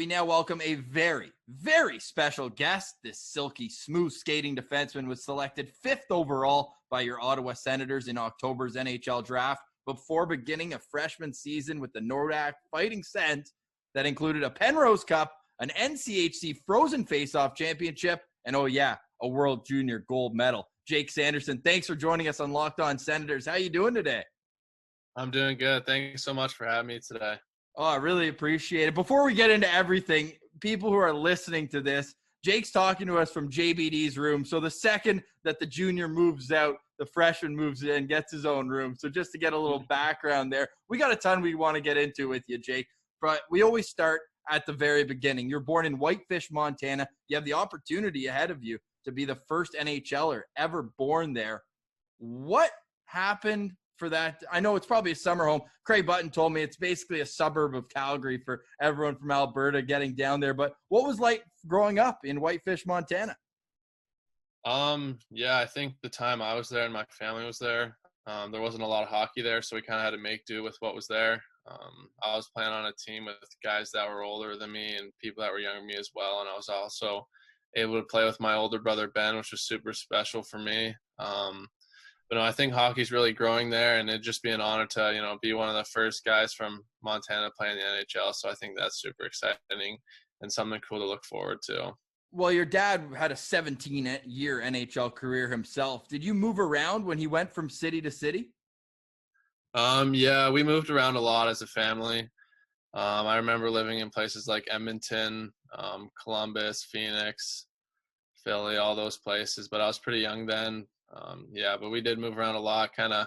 We now welcome a very, very special guest. This silky, smooth skating defenseman was selected 5th overall by your Ottawa Senators in October's NHL draft before beginning a freshman season with the Nordic Fighting Sens that included a Penrose Cup, an NCHC Frozen Faceoff Championship, and oh yeah, a World Junior Gold Medal. Jake Sanderson, thanks for joining us on Locked On Senators. How you doing today? I'm doing good. Thanks so much for having me today. Oh, I really appreciate it. Before we get into everything, people who are listening to this, Jake's talking to us from JBD's room. So the second that the junior moves out, the freshman moves in, gets his own room. So just to get a little background there, we got a ton we want to get into with you, Jake. But we always start at the very beginning. You're born in Whitefish, Montana. You have the opportunity ahead of you to be the first NHLer ever born there. What happened for that? I know it's probably a summer home. Craig Button told me it's basically a suburb of Calgary for everyone from Alberta getting down there. But what was like growing up in Whitefish, Montana? Yeah, I think the time I was there and my family was there, there wasn't a lot of hockey there, so we kind of had to make do with what was there. I was playing on a team with guys that were older than me and people that were younger than me as well, and I was also able to play with my older brother Ben, which was super special for me. But no, I think hockey's really growing there, and it'd just be an honor to, be one of the first guys from Montana playing the NHL. So I think that's super exciting and something cool to look forward to. Well, your dad had a 17-year NHL career himself. Did you move around when he went from city to city? Yeah, we moved around a lot as a family. I remember living in places like Edmonton, Columbus, Phoenix, Philly, all those places, but I was pretty young then. Yeah, but we did move around a lot, kind of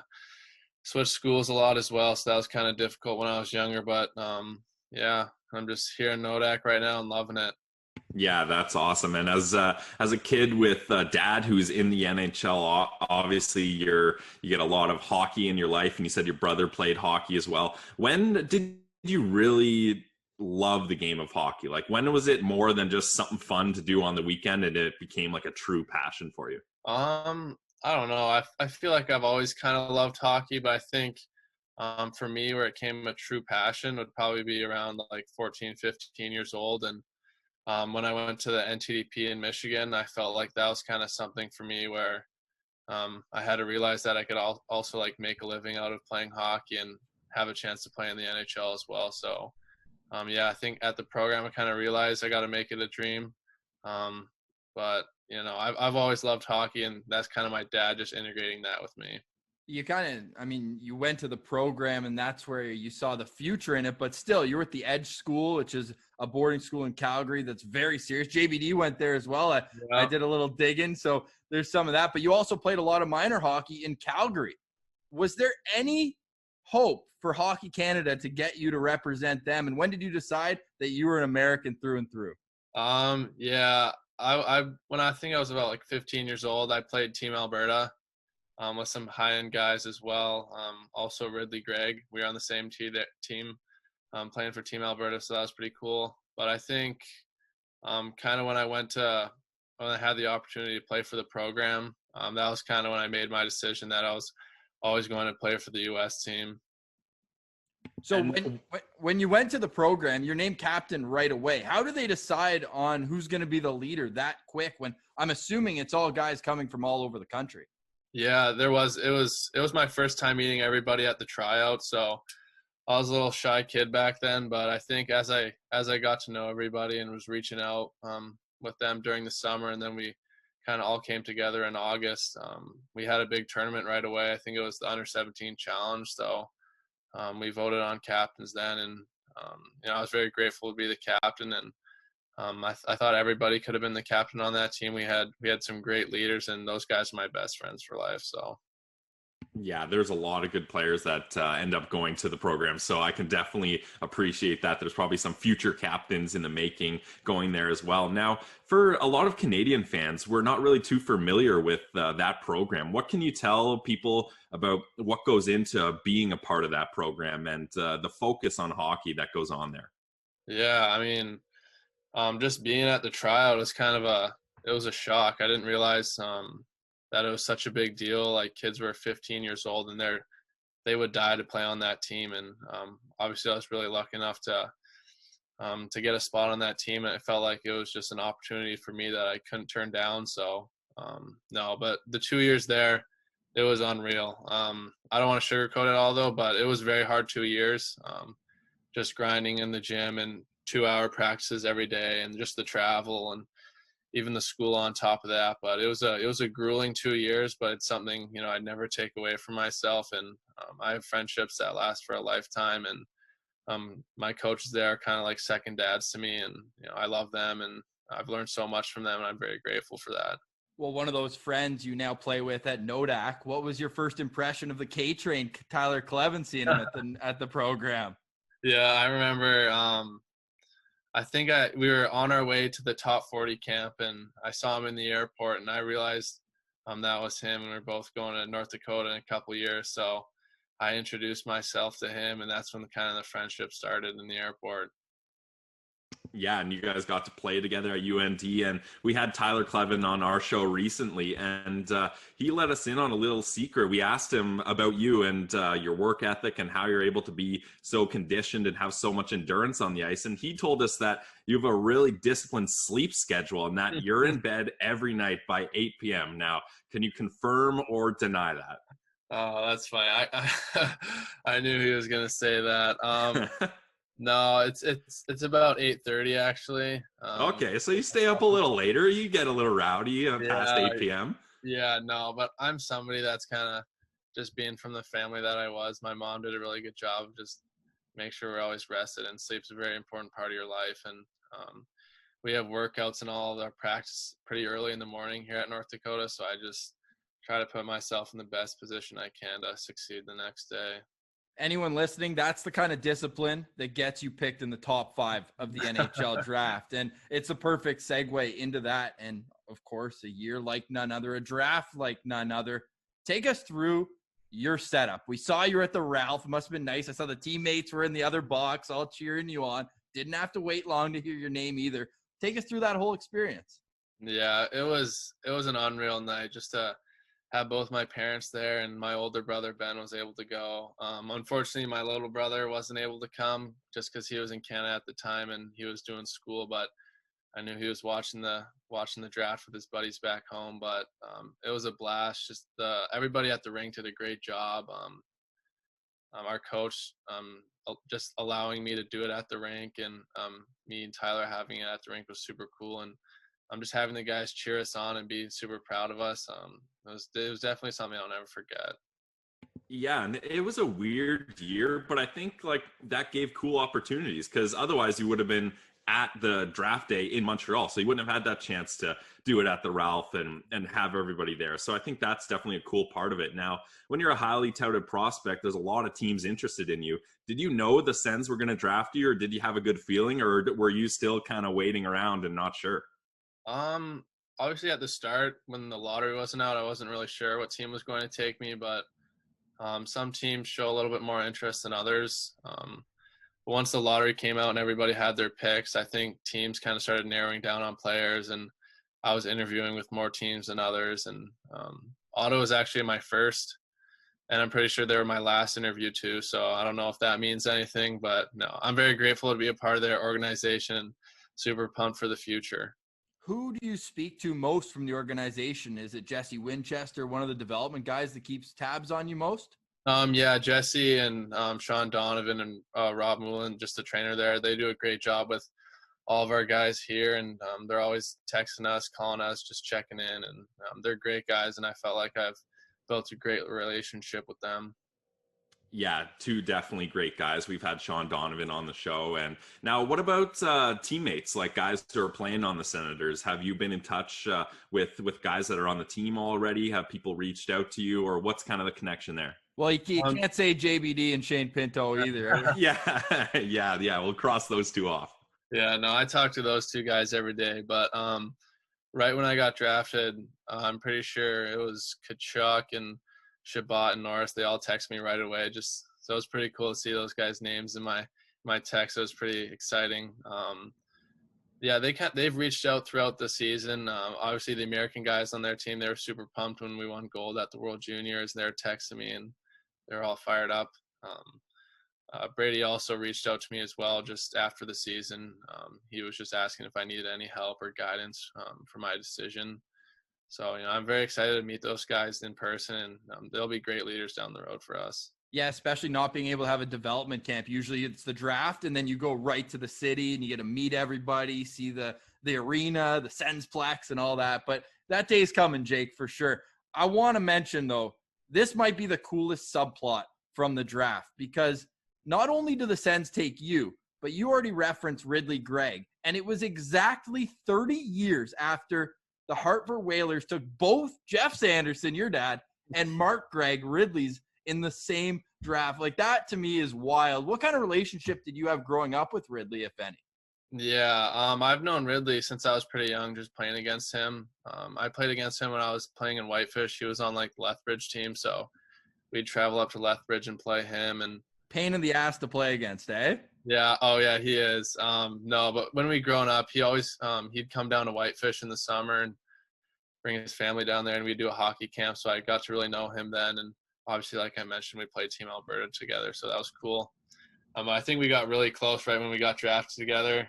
switched schools a lot as well, so that was kind of difficult when I was younger, but yeah, I'm just here in Nodak right now and loving it. Yeah, that's awesome. And as a kid with a dad who's in the NHL, obviously you get a lot of hockey in your life, and you said your brother played hockey as well. When did you really love the game of hockey? Like, when was it more than just something fun to do on the weekend and it became like a true passion for you? I don't know. I feel like I've always kind of loved hockey, but I think for me, where it came a true passion would probably be around like 14, 15 years old. And when I went to the NTDP in Michigan, I felt like that was kind of something for me where I had to realize that I could also like make a living out of playing hockey and have a chance to play in the NHL as well. So yeah, I think at the program I kind of realized I got to make it a dream. But I've always loved hockey, and that's kind of my dad just integrating that with me. You went to the program and that's where you saw the future in it, but still you were at the Edge School, which is a boarding school in Calgary that's very serious. JBD went there as well. I did a little digging, so there's some of that, but you also played a lot of minor hockey in Calgary. Was there any hope for Hockey Canada to get you to represent them? And when did you decide that you were an American through and through? Yeah, when I think I was about like 15 years old, I played Team Alberta with some high-end guys as well. Also Ridley Gregg. We were on the same team playing for Team Alberta, so that was pretty cool. But I think kind of when I had the opportunity to play for the program, that was kind of when I made my decision that I was always going to play for the U.S. team. So when you went to the program, you're named captain right away. How do they decide on who's going to be the leader that quick, when I'm assuming it's all guys coming from all over the country? Yeah, it was my first time meeting everybody at the tryout, so I was a little shy kid back then, but I think as I got to know everybody and was reaching out with them during the summer, and then we kind of all came together in August, we had a big tournament right away. I think it was the Under 17 Challenge, so we voted on captains then, and I was very grateful to be the captain, and I thought everybody could have been the captain on that team. We had some great leaders, and those guys are my best friends for life. So yeah, there's a lot of good players that end up going to the program, so I can definitely appreciate that. There's probably some future captains in the making going there as well. Now, for a lot of Canadian fans, we're not really too familiar with that program. What can you tell people about what goes into being a part of that program and the focus on hockey that goes on there? Yeah, I mean, just being at the tryout was it was a shock. I didn't realize that it was such a big deal. Like, kids were 15 years old and they would die to play on that team. And obviously I was really lucky enough to to get a spot on that team. And it felt like it was just an opportunity for me that I couldn't turn down. So no, but the 2 years there, it was unreal. I don't want to sugarcoat it all though, but it was very hard 2 years. Just grinding in the gym and 2-hour practices every day, and just the travel and even the school on top of that. But it was a grueling 2 years, but it's something, I'd never take away from myself. And I have friendships that last for a lifetime, and my coaches there are kind of like second dads to me, and I love them, and I've learned so much from them, and I'm very grateful for that. Well, one of those friends you now play with at Nodak, what was your first impression of the K-Train, Tyler Clevin, seeing him at the program? Yeah, I remember I think we were on our way to the top 40 camp, and I saw him in the airport, and I realized that was him, and we were both going to North Dakota in a couple years. So I introduced myself to him, and that's when the friendship started in the airport. Yeah, and you guys got to play together at UND, and we had Tyler Clevin on our show recently, and he let us in on a little secret. We asked him about you and your work ethic and how you're able to be so conditioned and have so much endurance on the ice, and he told us that you have a really disciplined sleep schedule and that you're in bed every night by 8 p.m. Now, can you confirm or deny that? Oh, that's funny. I knew he was going to say that. No, it's about 8:30 actually. Okay, so you stay up a little later. You get a little rowdy past 8 p.m. Yeah, no, but I'm somebody that's kind of just being from the family that I was. My mom did a really good job of just make sure we're always rested, and sleep's a very important part of your life. And we have workouts and all of our practice pretty early in the morning here at North Dakota, so I just try to put myself in the best position I can to succeed the next day. Anyone listening, that's the kind of discipline that gets you picked in the top 5 of the NHL draft. And it's a perfect segue into that. And of course, a year like none other, a draft like none other. Take us through your setup. We saw you at the Ralph. It must have been nice. I saw the teammates were in the other box all cheering you on. Didn't have to wait long to hear your name either. Take us through that whole experience. Yeah, it was an unreal night just to have both my parents there, and my older brother Ben was able to go. Unfortunately, my little brother wasn't able to come just because he was in Canada at the time and he was doing school. But I knew he was watching the draft with his buddies back home. But it was a blast. Just everybody at the rink did a great job. Our coach just allowing me to do it at the rink, and me and Tyler having it at the rink was super cool. And just having the guys cheer us on and be super proud of us. It was definitely something I'll never forget. Yeah, and it was a weird year, but I think like that gave cool opportunities, because otherwise you would have been at the draft day in Montreal, so you wouldn't have had that chance to do it at the Ralph and have everybody there. So I think that's definitely a cool part of it. Now, when you're a highly touted prospect, there's a lot of teams interested in you. Did you know the Sens were going to draft you, or did you have a good feeling, or were you still kind of waiting around and not sure? Obviously at the start when the lottery wasn't out, I wasn't really sure what team was going to take me, but some teams show a little bit more interest than others. Once the lottery came out and everybody had their picks, I think teams kind of started narrowing down on players, and I was interviewing with more teams than others. And Ottawa was actually my first, and I'm pretty sure they were my last interview too. So I don't know if that means anything, but no, I'm very grateful to be a part of their organization and super pumped for the future. Who do you speak to most from the organization? Is it Jesse Winchester, one of the development guys that keeps tabs on you most? Yeah, Jesse and Sean Donovan and Rob Moulin, just the trainer there. They do a great job with all of our guys here, and they're always texting us, calling us, just checking in, and they're great guys, and I felt like I've built a great relationship with them. Yeah, two definitely great guys. We've had Sean Donovan on the show. And now what about teammates, like guys who are playing on the Senators? Have you been in touch with guys that are on the team already? Have people reached out to you, or what's kind of the connection there? Well, you can't say JBD and Shane Pinto either. Yeah. We'll cross those two off. Yeah, no, I talk to those two guys every day. But right when I got drafted, I'm pretty sure it was Kachuk and Shabbat and Norris. They all text me right away. So it was pretty cool to see those guys' names in my text. It was pretty exciting. Yeah, they've reached out throughout the season. Obviously, the American guys on their team, they were super pumped when we won gold at the World Juniors. They're texting me and they're all fired up. Brady also reached out to me as well just after the season. He was just asking if I needed any help or guidance for my decision. So, I'm very excited to meet those guys in person, and they'll be great leaders down the road for us. Yeah, especially not being able to have a development camp. Usually it's the draft, and then you go right to the city, and you get to meet everybody, see the arena, the Sensplex, and all that. But that day's coming, Jake, for sure. I want to mention, though, this might be the coolest subplot from the draft, because not only do the Sens take you, but you already referenced Ridley Gregg, and it was exactly 30 years after the Hartford Whalers took both Jeff Sanderson, your dad, and Mark Gregg, Ridley's, in the same draft. Like, that to me is wild. What kind of relationship did you have growing up with Ridley, if any? Yeah, I've known Ridley since I was pretty young, just playing against him. I played against him when I was playing in Whitefish. He was on like Lethbridge team, so we'd travel up to Lethbridge and play him. And Pain in the ass to play against, eh? yeah, oh yeah, he is. No, but when we grown up, he always he'd come down to Whitefish in the summer and bring his family down there, and we'd do a hockey camp. So I got to really know him then, and obviously, like I mentioned, we played Team Alberta together, so that was cool. I think we got really close right when we got drafted together.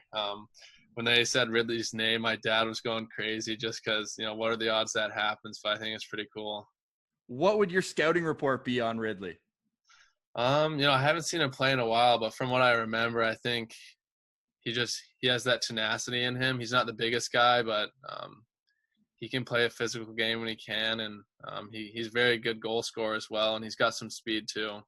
When they said Ridley's name, my dad was going crazy just because, what are the odds that happens? But I think it's pretty cool. What would your scouting report be on Ridley? I haven't seen him play in a while, but from what I remember, I think he has that tenacity in him. He's not the biggest guy, but he can play a physical game when he can, and he's a very good goal scorer as well, and he's got some speed too.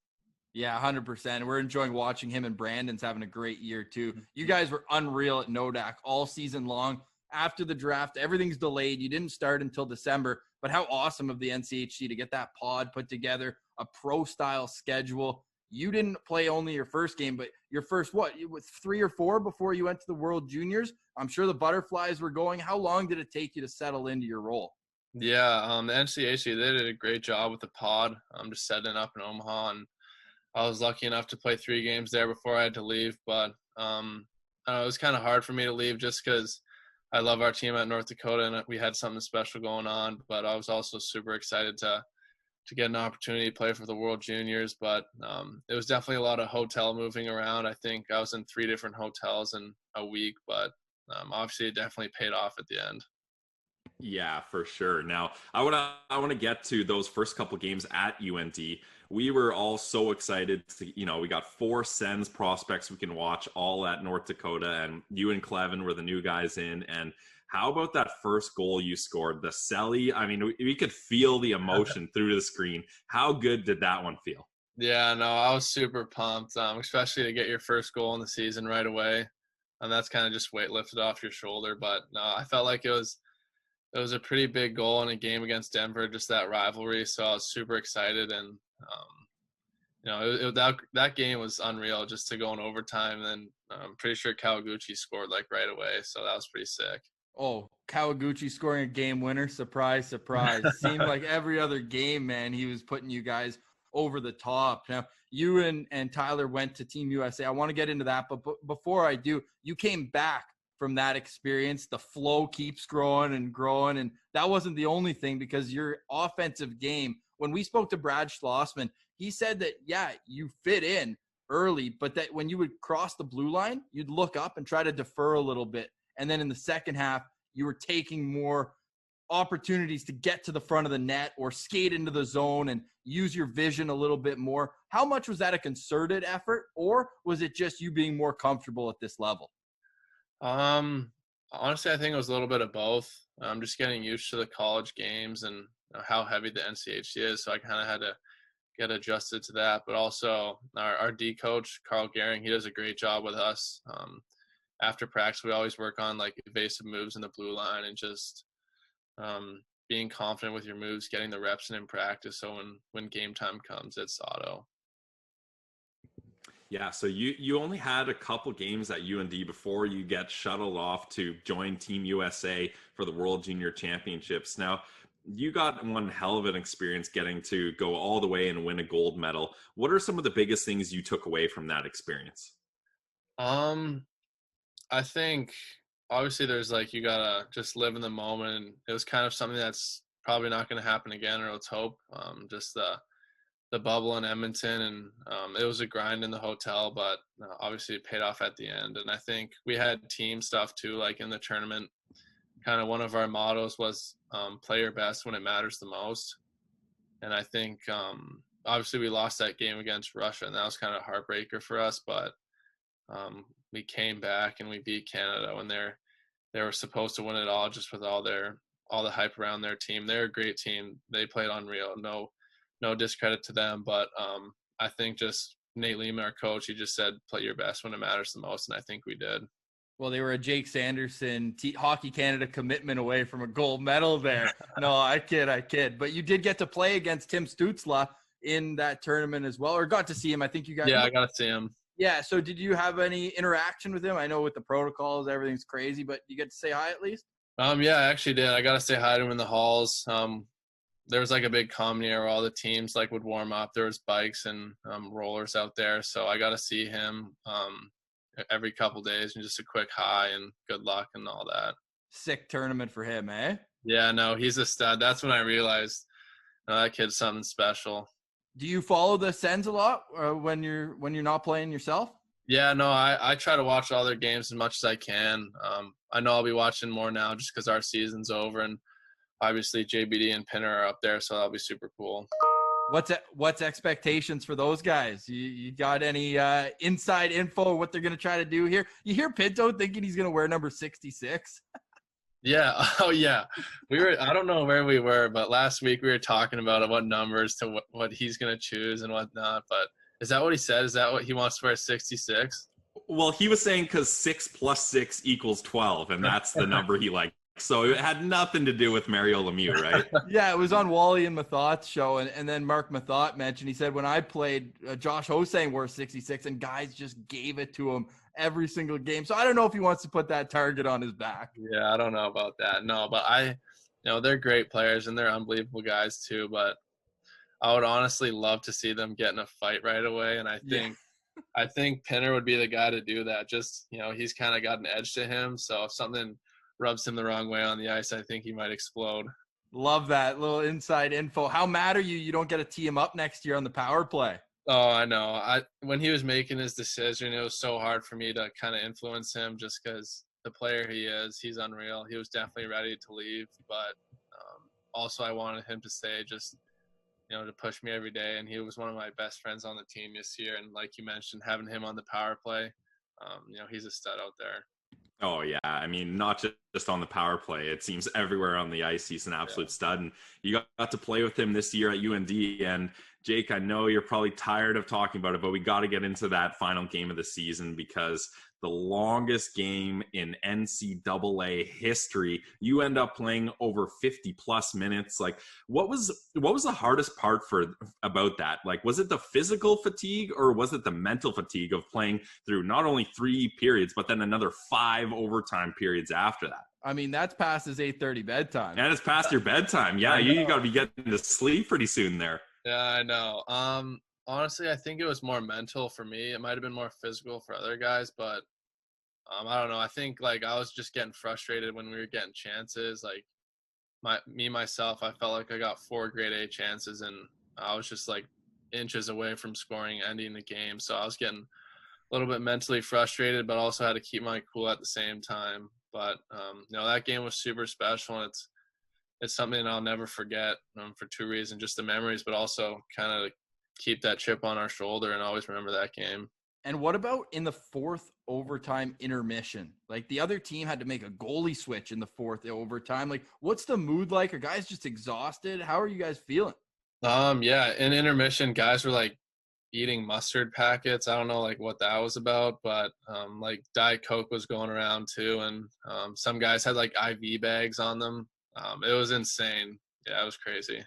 Yeah, 100%. We're enjoying watching him, and Brandon's having a great year too. You guys were unreal at Nodak all season long. After the draft, everything's delayed. You didn't start until December, but how awesome of the NCHC to get that pod put together, a pro-style schedule. You didn't play only your first game, but your first, with 3 or 4 before you went to the World Juniors? I'm sure the butterflies were going. How long did it take you to settle into your role? Yeah, the NCHC, they did a great job with the pod. I'm just setting up in Omaha, and I was lucky enough to play 3 games there before I had to leave. But it was kind of hard for me to leave just because I love our team at North Dakota, and we had something special going on. But I was also super excited to get an opportunity to play for the World Juniors. But it was definitely a lot of hotel moving around. I think I was in 3 different hotels in a week, but obviously it definitely paid off at the end. Yeah, for sure. Now, I want to get to those first couple games at UND. We were all so excited to, we got 4 Sens prospects we can watch all at North Dakota, and you and Clevin were the new guys in. And how about that first goal you scored, the Selly? I mean, we could feel the emotion through the screen. How good did that one feel? Yeah, no, I was super pumped, especially to get your first goal in the season right away. And that's kind of just weight lifted off your shoulder. But no, I felt like it was a pretty big goal in a game against Denver, just that rivalry. So I was super excited, and that game was unreal just to go in overtime. And I'm pretty sure Kawaguchi scored like right away, so that was pretty sick. Oh, Kawaguchi scoring a game winner. Surprise, surprise. Seemed like every other game, man, he was putting you guys over the top. Now, you and Tyler went to Team USA. I want to get into that, but before I do, you came back from that experience. The flow keeps growing and growing, and that wasn't the only thing, because your offensive game, when we spoke to Brad Schlossman, he said that, yeah, you fit in early, but that when you would cross the blue line, you'd look up and try to defer a little bit. And then in the second half, you were taking more opportunities to get to the front of the net or skate into the zone and use your vision a little bit more. How much was that a concerted effort, or was it just you being more comfortable at this level? Honestly, I think it was a little bit of both. I'm just getting used to the college games and how heavy the NCHC is, so I kind of had to get adjusted to that. But also our D coach, Carl Gehring, he does a great job with us. After practice, we always work on like evasive moves in the blue line and just being confident with your moves, getting the reps in practice. So when game time comes, it's auto. Yeah, so you only had a couple games at UND before you get shuttled off to join Team USA for the World Junior Championships. Now, you got one hell of an experience getting to go all the way and win a gold medal. What are some of the biggest things you took away from that experience? I think obviously there's like, you gotta just live in the moment. And it was kind of something that's probably not going to happen again, or let's hope. Just the the bubble in Edmonton, and it was a grind in the hotel, but obviously it paid off at the end. And I think we had team stuff too, like in the tournament. Kind of one of our mottos was play your best when it matters the most. And I think obviously we lost that game against Russia, and that was kind of a heartbreaker for us, but we came back and we beat Canada when they were supposed to win it all, just with all the hype around their team. They're a great team. They played unreal. No discredit to them, but I think just Nate Lima, our coach, he just said play your best when it matters the most, and I think we did. Well, they were a Jake Sanderson Hockey Canada commitment away from a gold medal there. No, I kid. But you did get to play against Tim Stützle in that tournament as well, or got to see him. I think you got. Yeah, I got to see him. Yeah. So did you have any interaction with him? I know with the protocols, everything's crazy, but you get to say hi at least? Yeah, I actually did. I got to say hi to him in the halls. There was like a big common area where all the teams like would warm up. There was bikes and rollers out there. So I got to see him every couple days and just a quick hi and good luck and all that. Sick tournament for him, eh? Yeah, no, he's a stud. That's when I realized that kid's something special. Do you follow the Sens a lot when you're not playing yourself? Yeah, no, I try to watch all their games as much as I can. I know I'll be watching more now just because our season's over, and obviously JBD and Pinner are up there, so that'll be super cool. What's expectations for those guys? You got any inside info what they're gonna try to do here? You hear Pinto thinking he's gonna wear number 66? Yeah. Oh yeah. I don't know where we were, but last week we were talking about what numbers to what he's gonna choose and whatnot. But is that what he said? Is that what he wants to wear, 66? Well, he was saying because 6 + 6 = 12, and that's the number he liked. So it had nothing to do with Mario Lemieux, right? Yeah, it was on Wally and Mathot's show, and then Mark Mathot mentioned, he said, when I played, Josh Hosang wore 66, and guys just gave it to him every single game. So I don't know if he wants to put that target on his back. Yeah, I don't know about that. No, but they're great players, and they're unbelievable guys too, but I would honestly love to see them get in a fight right away, and I think Pinner would be the guy to do that. Just, he's kind of got an edge to him, so if something rubs him the wrong way on the ice, I think he might explode. Love that little inside info. How mad are you don't get to tee him up next year on the power play? Oh, I know. When he was making his decision, it was so hard for me to kind of influence him just because the player he is, he's unreal. He was definitely ready to leave, but also I wanted him to stay just, to push me every day. And he was one of my best friends on the team this year. And like you mentioned, having him on the power play, he's a stud out there. Oh, yeah. I mean, not just on the power play. It seems everywhere on the ice. He's an absolute stud. And you got to play with him this year at UND. And, Jake, I know you're probably tired of talking about it, but we got to get into that final game of the season because the longest game in NCAA history, you end up playing over 50-plus minutes. Like, what was the hardest part about that? Like, was it the physical fatigue or was it the mental fatigue of playing through not only 3 periods, but then another 5 overtime periods after that? I mean, that's past his 8:30 bedtime. And it's past your bedtime. Yeah, you got to be getting to sleep pretty soon there. Yeah, I know. Honestly, I think it was more mental for me. It might have been more physical for other guys, but I don't know. I think I was just getting frustrated when we were getting chances. Myself, I felt like I got 4 grade A chances, and I was just inches away from ending the game. So I was getting a little bit mentally frustrated, but also had to keep my cool at the same time. But that game was super special, and it's something I'll never forget for 2 reasons, just the memories, but also kind of keep that chip on our shoulder and always remember that game. And what about in the 4th overtime intermission? The other team had to make a goalie switch in the 4th overtime. What's the mood like? Are guys just exhausted? How are you guys feeling? Yeah, in intermission, guys were eating mustard packets. I don't know what that was about, but Diet Coke was going around too, and some guys had IV bags on them. It was insane. Yeah, it was crazy.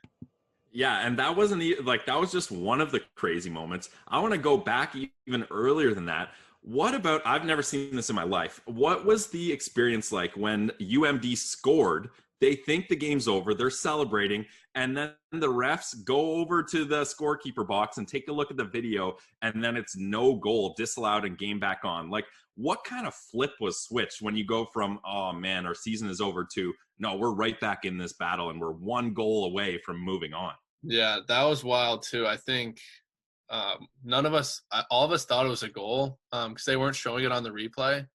Yeah, and that wasn't that was just one of the crazy moments. I want to go back even earlier than that. What about, I've never seen this in my life. What was the experience like when UMD scored? They think the game's over, they're celebrating, and then the refs go over to the scorekeeper box and take a look at the video, and then it's no goal, disallowed, and game back on. What kind of flip was switched when you go from, oh man, our season is over, to, no, we're right back in this battle and we're 1 goal away from moving on? Yeah, that was wild too. I think all of us thought it was a goal because they weren't showing it on the replay.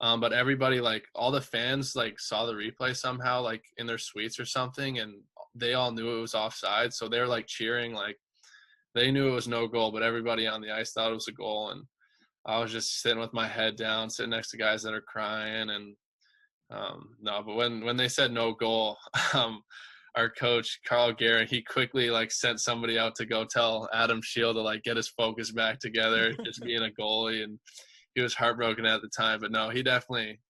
But everybody, like all the fans, like saw the replay somehow, like in their suites or something, and they all knew it was offside. So they were like cheering, like they knew it was no goal, but everybody on the ice thought it was a goal. And I was just sitting with my head down, sitting next to guys that are crying. And no, but when they said no goal, our coach Carl Guerin, he quickly like sent somebody out to go tell Adam Shield to like get his focus back together, just being a goalie, and he was heartbroken at the time. But no, he definitely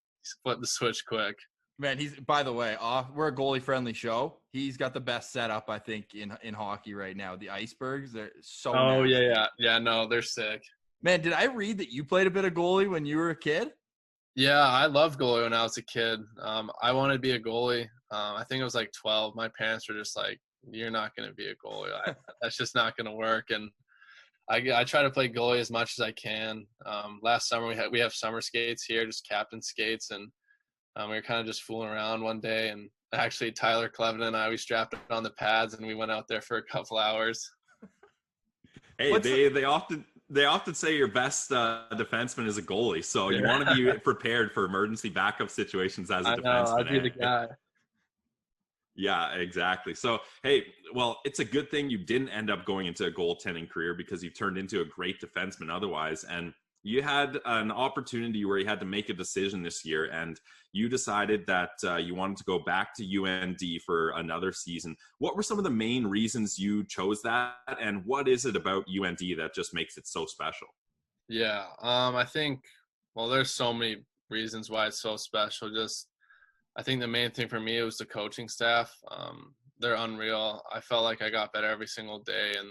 flipped the switch quick. Man, he's, by the way, we're a goalie friendly show. He's got the best setup, I think, in hockey right now. The icebergs, they're so nasty. Yeah. No, they're sick. Man, did I read that you played a bit of goalie when you were a kid? Yeah, I loved goalie when I was a kid. I wanted to be a goalie. I think it was like 12. My parents were just like, "You're not going to be a goalie. That's just not going to work." And I try to play goalie as much as I can. Last summer we have summer skates here, just captain skates, and we were kind of just fooling around one day. And actually, Tyler Clevin and we strapped on the pads and we went out there for a couple hours. Hey, they often say your best defenseman is a goalie, so you want to be prepared for emergency backup situations as a defenseman. I'd be the guy. Yeah, exactly. So, hey, well, it's a good thing you didn't end up going into a goaltending career because you turned into a great defenseman otherwise. And you had an opportunity where you had to make a decision this year, and you decided that you wanted to go back to UND for another season. What were some of the main reasons you chose that, and what is it about UND that just makes it so special? Yeah, I think, well, there's so many reasons why it's so special. I think the main thing for me was the coaching staff. They're unreal. I felt like I got better every single day, and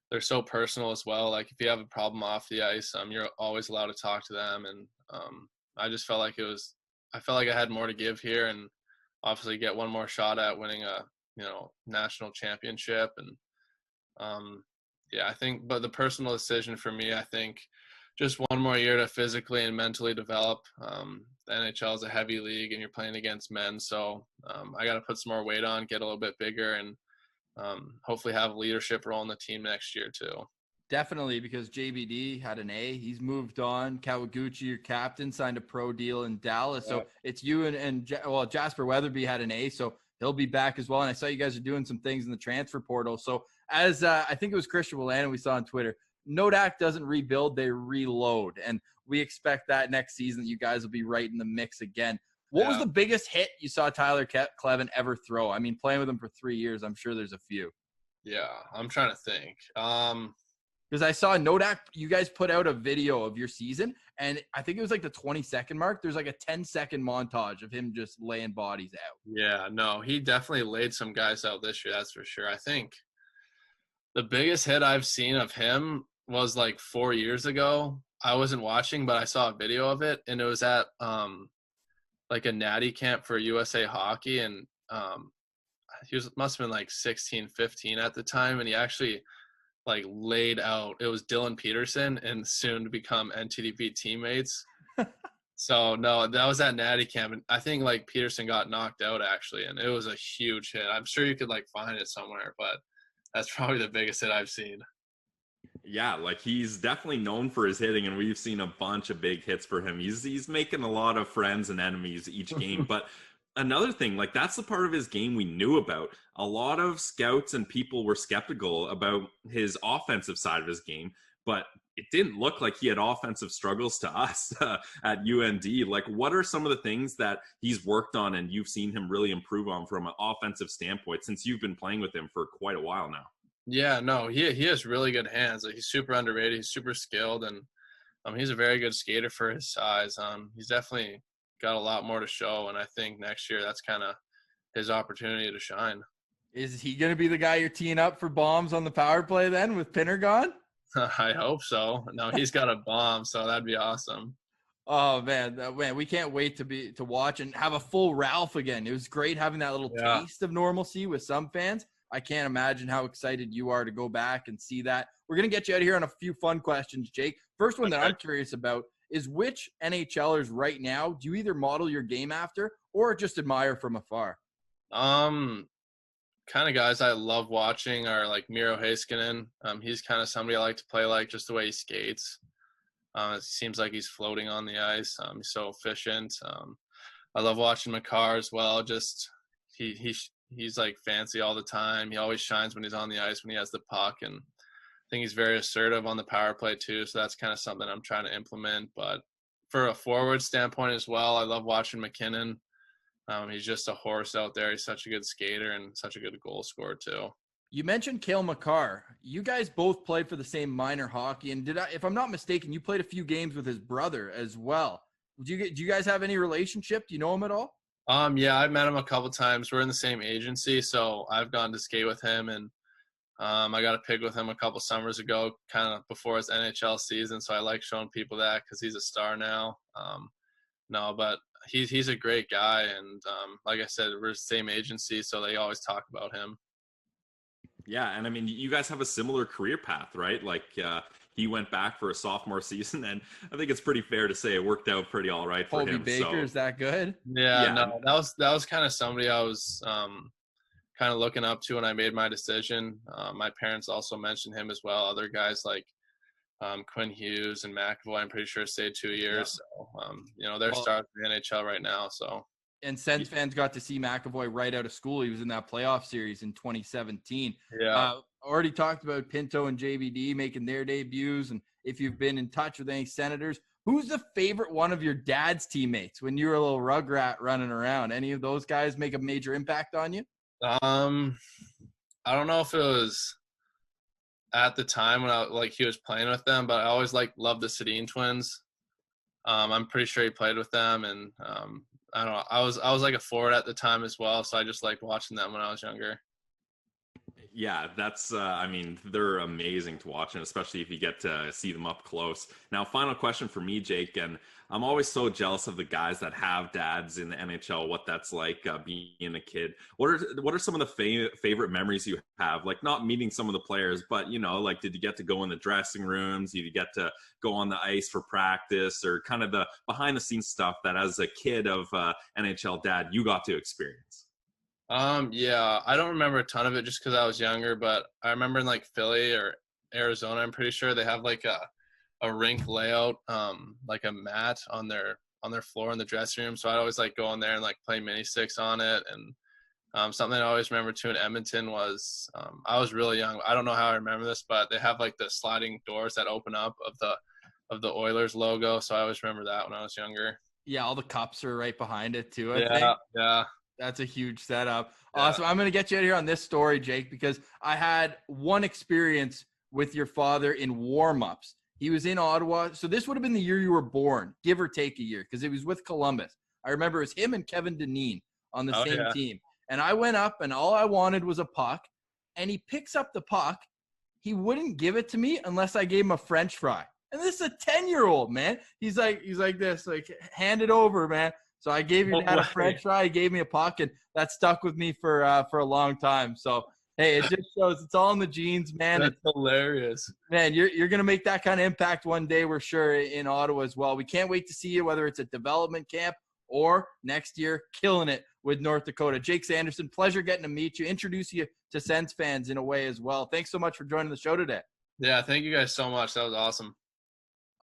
they're so personal as well. Like if you have a problem off the ice, you're always allowed to talk to them. And I just felt like I felt like I had more to give here, and obviously get one more shot at winning a national championship. And yeah, I think, but the personal decision for me, I think just one more year to physically and mentally develop. The NHL is a heavy league and you're playing against men. So I got to put some more weight on, get a little bit bigger, and hopefully have a leadership role in the team next year too. Definitely, because JBD had an A. He's moved on. Kawaguchi, your captain, signed a pro deal in Dallas. So it's you and Jasper Weatherby had an A, so he'll be back as well. And I saw you guys are doing some things in the transfer portal. So as I think it was Christian Wolanin we saw on Twitter, Nodak doesn't rebuild, they reload. And we expect that next season that you guys will be right in the mix again. What was the biggest hit you saw Tyler Clevin ever throw? I mean, playing with him for 3 years, I'm sure there's a few. Yeah, I'm trying to think. Because I saw Nodak, you guys put out a video of your season, and I think it was like the 20-second mark. There's like a 10-second montage of him just laying bodies out. Yeah, no, he definitely laid some guys out this year, that's for sure. I think the biggest hit I've seen of him was like 4 years ago. I wasn't watching, but I saw a video of it, and it was at like a natty camp for USA Hockey, and must have been like 16, 15 at the time, and he actually like laid out. It was Dylan Peterson and soon to become NTDP teammates. So no, that was at natty camp, and I think like Peterson got knocked out actually, and it was a huge hit. I'm sure you could like find it somewhere, but that's probably the biggest hit I've seen. Yeah, like he's definitely known for his hitting, and we've seen a bunch of big hits for him. He's making a lot of friends and enemies each game. But another thing, like that's the part of his game we knew about. A lot of scouts and people were skeptical about his offensive side of his game, but it didn't look like he had offensive struggles to us at UND. Like, what are some of the things that he's worked on and you've seen him really improve on from an offensive standpoint since you've been playing with him for quite a while now? Yeah, no, he has really good hands. Like, he's super underrated. He's super skilled, and he's a very good skater for his size. He's definitely got a lot more to show, and I think next year that's kind of his opportunity to shine. Is he going to be the guy you're teeing up for bombs on the power play then with Pinner gone? I hope so. No, he's got a bomb, so that'd be awesome. Oh man, we can't wait to watch and have a full Ralph again. It was great having that little taste of normalcy with some fans. I can't imagine how excited you are to go back and see that. We're going to get you out of here on a few fun questions, Jake. First one that I'm curious about is which NHLers right now do you either model your game after or just admire from afar? kind of guys I love watching are like Miro Heiskanen. He's kind of somebody I like to play like, just the way he skates. It seems like he's floating on the ice. He's so efficient. I love watching Makar as well. Just he's like fancy all the time. He always shines when he's on the ice when he has the puck, and I think he's very assertive on the power play too. So that's kind of something I'm trying to implement. But for a forward standpoint as well, I love watching McKinnon. He's just a horse out there. He's such a good skater and such a good goal scorer too. You mentioned Cale Makar. You guys both played for the same minor hockey, and if I'm not mistaken, you played a few games with his brother as well. Do you guys have any relationship? Do you know him at all? Yeah, I've met him a couple times. We're in the same agency, so I've gone to skate with him, and I got a pig with him a couple summers ago, kind of before his NHL season. So I like showing people that because he's a star now. No, but he's a great guy, and like I said, we're the same agency, so they always talk about him. Yeah, and I mean, you guys have a similar career path, right? Like he went back for a sophomore season, and I think it's pretty fair to say it worked out pretty all right for him. Baker, so. Is that good? Yeah, no, that was kind of somebody I was kind of looking up to when I made my decision. My parents also mentioned him as well. Other guys like Quinn Hughes and McAvoy, I'm pretty sure stayed 2 years. Yeah. So, they're stars in the NHL right now. So. And Sens fans got to see McAvoy right out of school. He was in that playoff series in 2017. Yeah. Already talked about Pinto and JBD making their debuts. And if you've been in touch with any Senators, who's the favorite one of your dad's teammates when you were a little rugrat running around? Any of those guys make a major impact on you? I don't know if it was at the time when he was playing with them, but I always loved the Sedin twins. I'm pretty sure he played with them, and I don't know. I was like a forward at the time as well, so I just liked watching them when I was younger. Yeah, that's, I mean, they're amazing to watch, and especially if you get to see them up close. Now, final question for me, Jake, and I'm always so jealous of the guys that have dads in the NHL, what that's like being a kid. What are some of the favorite memories you have? Like, not meeting some of the players, but, did you get to go in the dressing rooms? Did you get to go on the ice for practice, or kind of the behind-the-scenes stuff that as a kid of NHL dad, you got to experience? Yeah, I don't remember a ton of it just because I was younger, but I remember in Philly or Arizona, I'm pretty sure they have a rink layout, like a mat on their floor in the dressing room. So I'd always go in there and play mini sticks on it. And something I always remember too in Edmonton was I was really young. I don't know how I remember this, but they have the sliding doors that open up of the Oilers logo. So I always remember that when I was younger. Yeah, all the cups are right behind it too. I think. Yeah. That's a huge setup. Awesome. I'm going to get you out here on this story, Jake, because I had one experience with your father in warm-ups. He was in Ottawa. So this would have been the year you were born, give or take a year, because it was with Columbus. I remember it was him and Kevin Dineen on the same team. And I went up, and all I wanted was a puck. And he picks up the puck. He wouldn't give it to me unless I gave him a French fry. And this is a 10-year-old, man. He's like this, hand it over, man. So I gave your dad a French fry. He gave me a puck, and that stuck with me for a long time. So, hey, it just shows it's all in the genes, man. That's hilarious. Man, you're going to make that kind of impact one day, we're sure, in Ottawa as well. We can't wait to see you, whether it's at development camp or next year, killing it with North Dakota. Jake Sanderson, pleasure getting to meet you, introduce you to Sens fans in a way as well. Thanks so much for joining the show today. Yeah, thank you guys so much. That was awesome.